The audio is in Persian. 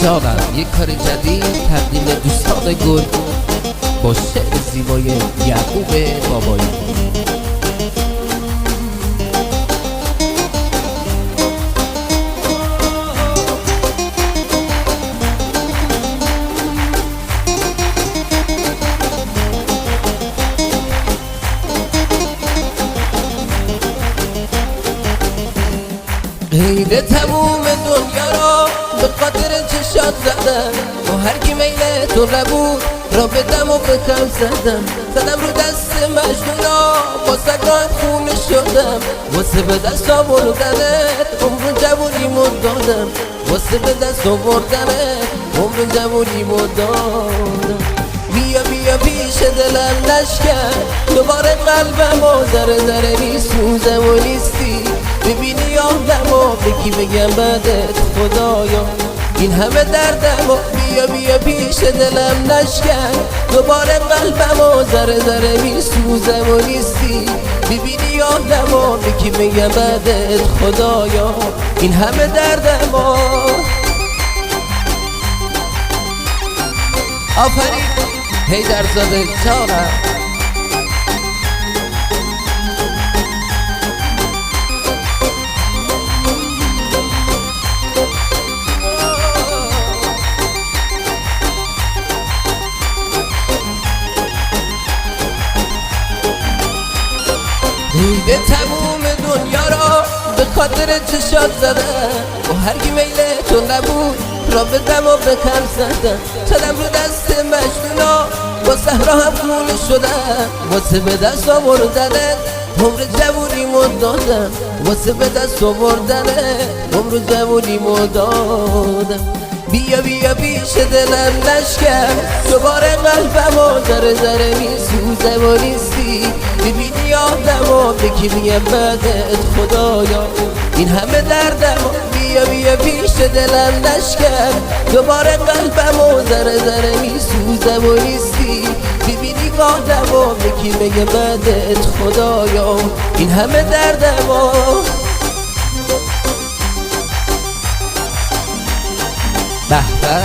جانم یک کار جدید تقدیم دوستان گل با شعر زیبای یعقوب بابایی. عید تموم دنیا را به خاطر چشات زدم، با هر کی میل تو نبود را بدم و به کم زدم رو دست مجنونا با سگات خونه شدم، واسه به دست آوردنت عمر جوونیمو دادم، واسه به دست آوردنت عمر جوونیمو دادم. بیا بیا پیش دلم نشکن دوباره قلبم و ذره ذره میسوزه و نیستی، ببینی آدم و بگی بگم بدت خدایا این همه دردم و بیا بیا پیش دلم نشکن دوباره قلبم و ذره ذره میسوزه و نیستی، ببینی آدم و بگی بگم بدت خدایا این همه دردم و آفرین حیدرزاده جانم. عید تموم دنیا را به خاطر چشات زدم، و هر کی میل تو نبود را بدم و به کم زدم رو دست مجنونا با صحرا هم خونه شدم، واسه به دست آوردنت عمر جوونیمو دادم، واسه به دست آوردنت عمر جوونیمو دادم. بیا بیا پیش دلم نشکن دوباره قلبم و ذره ذره میسوزه و نیستی، ببینی آدم و بگی بگم بدت خدایا این همه دردم و بیا بیا پیش دلم نشکن دوباره قلبم و ذره ذره میسوزه و نیستی، ببینی آدم و بگی بگم بدت خدایا این همه دردم و به به